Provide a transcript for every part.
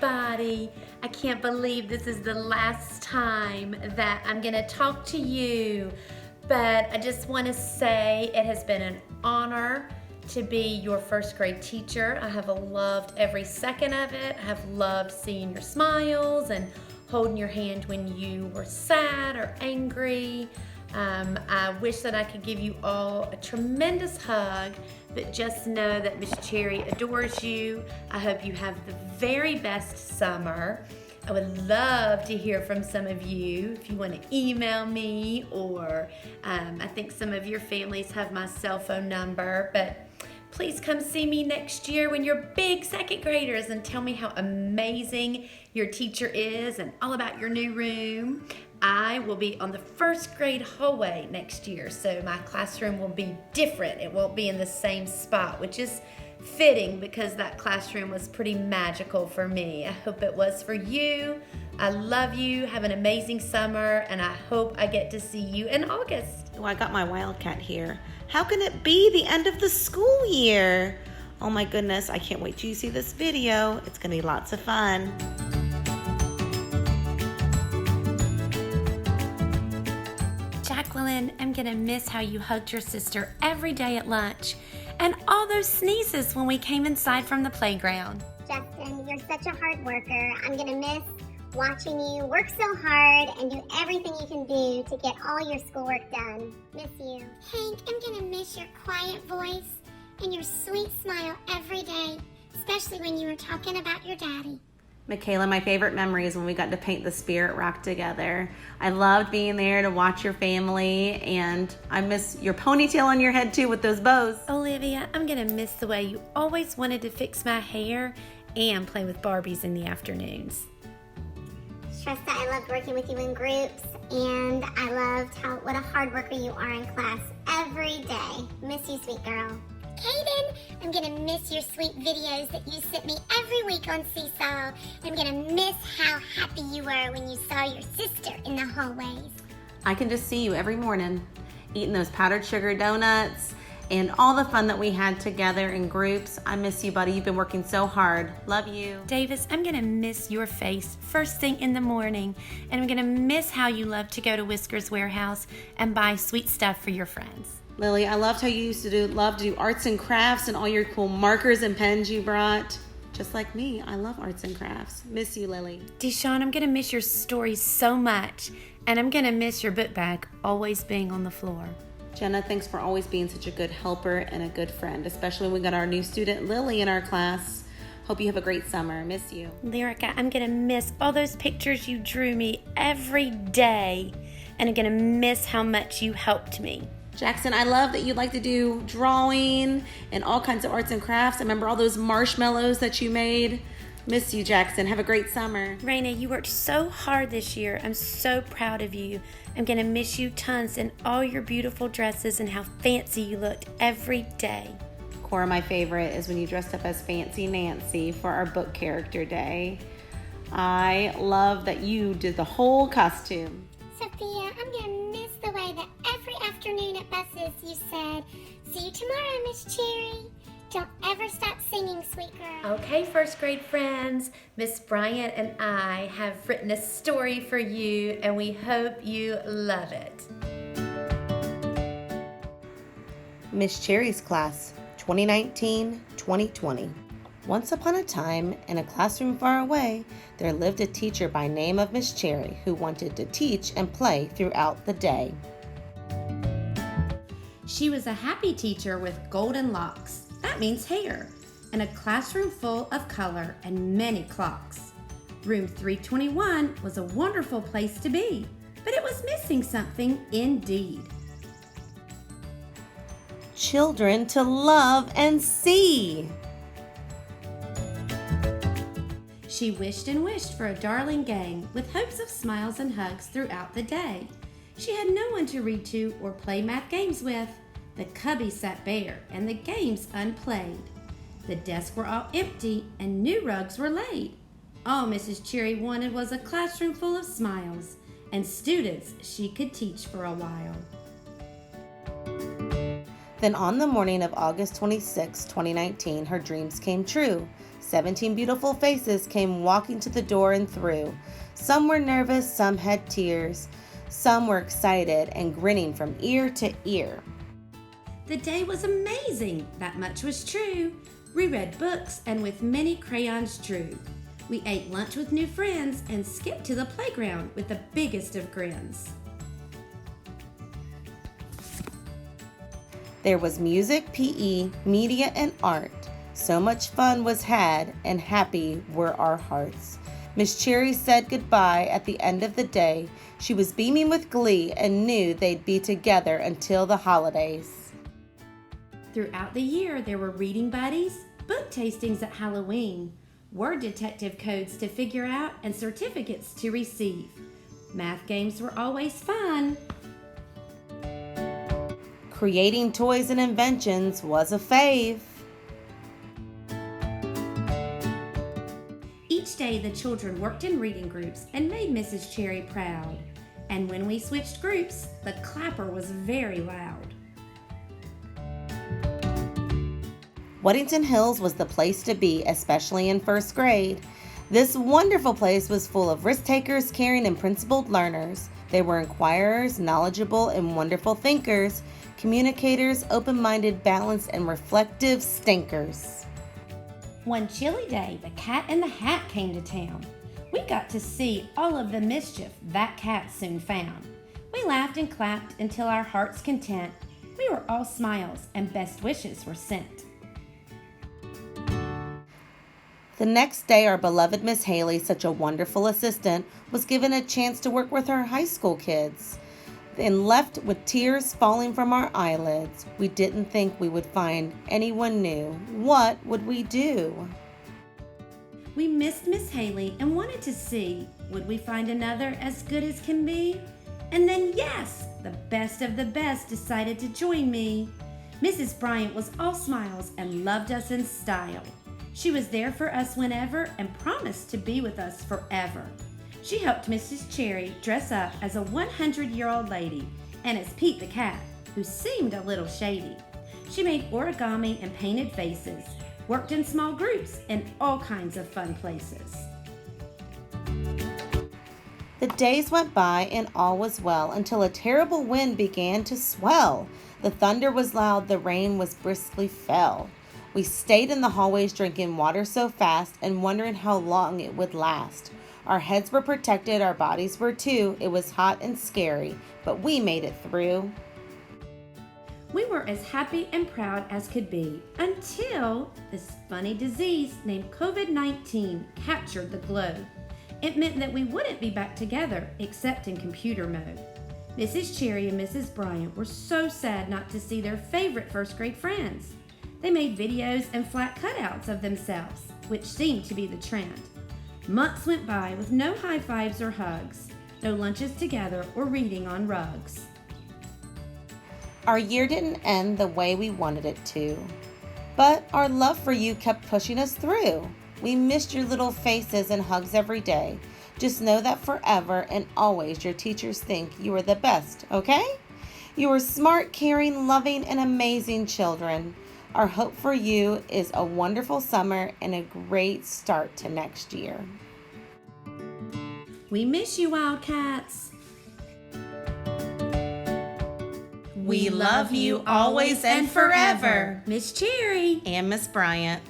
everybody. I can't believe this is the last time that I'm going to talk to you, but I just want to say it has been an honor to be your first grade teacher. I have loved every second of it. I have loved seeing your smiles and holding your hand when you were sad or angry. I wish that I could give you all a tremendous hug, but just know that Miss Cherry adores you. I hope you have the very best summer. I would love to hear from some of you if you want to email me, or I think some of your families have my cell phone number, but please come see me next year when you're big second graders and tell me how amazing your teacher is and all about your new room. I will be on the first grade hallway next year, so my classroom will be different. It won't be in the same spot, which is fitting because that classroom was pretty magical for me. I hope it was for you. I love you. Have an amazing summer, and I hope I get to see you in August. Oh, I got my Wildcat here. How can it be the end of the school year? Oh my goodness, I can't wait till you see this video. It's gonna be lots of fun. Jacqueline, I'm gonna miss how you hugged your sister every day at lunch and all those sneezes when we came inside from the playground. Justin, you're such a hard worker. I'm gonna miss watching you work so hard and do everything you can do to get all your schoolwork done. Miss you. Hank, I'm gonna miss your quiet voice and your sweet smile every day, especially when you were talking about your daddy. Michaela, my favorite memory is when we got to paint the Spirit Rock together. I loved being there to watch your family, and I miss your ponytail on your head too with those bows. Olivia, I'm gonna miss the way you always wanted to fix my hair and play with Barbies in the afternoons. Tresta, I loved working with you in groups, and I loved what a hard worker you are in class every day. Miss you, sweet girl. Kaden, I'm gonna miss your sweet videos that you sent me every week on Seesaw. I'm gonna miss how happy you were when you saw your sister in the hallways. I can just see you every morning eating those powdered sugar donuts and all the fun that we had together in groups. I miss you, buddy. You've been working so hard. Love you. Davis, I'm gonna miss your face first thing in the morning, and I'm gonna miss how you love to go to Whiskers Warehouse and buy sweet stuff for your friends. Lily, I loved how you used to love to do arts and crafts and all your cool markers and pens you brought. Just like me, I love arts and crafts. Miss you, Lily. Deshawn, I'm gonna miss your stories so much, and I'm gonna miss your book bag always being on the floor. Jenna, thanks for always being such a good helper and a good friend, especially when we got our new student, Lily, in our class. Hope you have a great summer. Miss you. Lyrica, I'm gonna miss all those pictures you drew me every day, and I'm gonna miss how much you helped me. Jackson, I love that you like to do drawing and all kinds of arts and crafts. I remember all those marshmallows that you made. Miss you, Jackson. Have a great summer. Raina, you worked so hard this year. I'm so proud of you. I'm gonna miss you tons in all your beautiful dresses and how fancy you looked every day. Cora, my favorite is when you dressed up as Fancy Nancy for our book character day. I love that you did the whole costume. Sophia, I'm gonna miss the way that every afternoon at buses you said, "See you tomorrow, Miss Cherry. Don't ever stop singing, sweet girl." Okay, first grade friends, Miss Bryant and I have written a story for you, and we hope you love it. Miss Cherry's class, 2019-2020. Once upon a time, in a classroom far away, there lived a teacher by name of Miss Cherry who wanted to teach and play throughout the day. She was a happy teacher with golden locks, that means hair, and a classroom full of color and many clocks. Room 321 was a wonderful place to be, but it was missing something indeed. Children to love and see. She wished and wished for a darling gang with hopes of smiles and hugs throughout the day. She had no one to read to or play math games with. The cubby sat bare and the games unplayed. The desks were all empty and new rugs were laid. All Mrs. Cherry wanted was a classroom full of smiles and students she could teach for a while. Then on the morning of August 26, 2019, her dreams came true. 17 beautiful faces came walking to the door and through. Some were nervous, some had tears. Some were excited and grinning from ear to ear. The day was amazing, that much was true. We read books and with many crayons drew. We ate lunch with new friends and skipped to the playground with the biggest of grins. There was music, PE, media, and art. So much fun was had, and happy were our hearts. Miss Cherry said goodbye at the end of the day. She was beaming with glee and knew they'd be together until the holidays. Throughout the year, there were reading buddies, book tastings at Halloween, word detective codes to figure out, and certificates to receive. Math games were always fun. Creating toys and inventions was a fave. Each day, the children worked in reading groups and made Mrs. Cherry proud. And when we switched groups, the clapper was very loud. Weddington Hills was the place to be, especially in first grade. This wonderful place was full of risk-takers, caring, and principled learners. They were inquirers, knowledgeable, and wonderful thinkers, communicators, open-minded, balanced, and reflective stinkers. One chilly day, the Cat in the Hat came to town. We got to see all of the mischief that cat soon found. We laughed and clapped until our heart's content. We were all smiles and best wishes were sent. The next day, our beloved Miss Haley, such a wonderful assistant, was given a chance to work with our high school kids. And left with tears falling from our eyelids. We didn't think we would find anyone new. What would we do? We missed Miss Haley and wanted to see, would we find another as good as can be? And then yes, the best of the best decided to join me. Mrs. Bryant was all smiles and loved us in style. She was there for us whenever and promised to be with us forever. She helped Mrs. Cherry dress up as a 100-year-old lady and as Pete the cat, who seemed a little shady. She made origami and painted faces, worked in small groups and all kinds of fun places. The days went by and all was well until a terrible wind began to swell. The thunder was loud, the rain was briskly fell. We stayed in the hallways drinking water so fast and wondering how long it would last. Our heads were protected, our bodies were too. It was hot and scary, but we made it through. We were as happy and proud as could be until this funny disease named COVID-19 captured the globe. It meant that we wouldn't be back together except in computer mode. Mrs. Cherry and Mrs. Bryant were so sad not to see their favorite first grade friends. They made videos and flat cutouts of themselves, which seemed to be the trend. Months went by with no high fives or hugs, no lunches together or reading on rugs. Our year didn't end the way we wanted it to, but our love for you kept pushing us through. We missed your little faces and hugs every day. Just know that forever and always your teachers think you are the best, okay? You are smart, caring, loving, and amazing children. Our hope for you is a wonderful summer and a great start to next year. We miss you, Wildcats. We love you always and forever. Miss Cherry And Miss Bryant.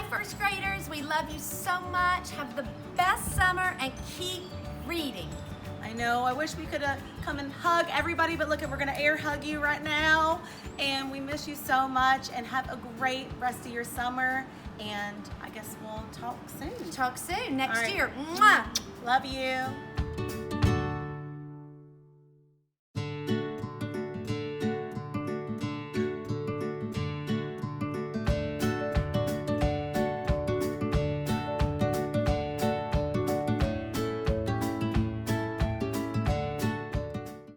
First graders, we love you so much. Have the best summer and keep reading. I know, I wish we could come and hug everybody, but look, we're gonna air hug you right now. And we miss you so much, and have a great rest of your summer. And I guess we'll talk soon. Talk soon next All right. year. Mwah. Love you.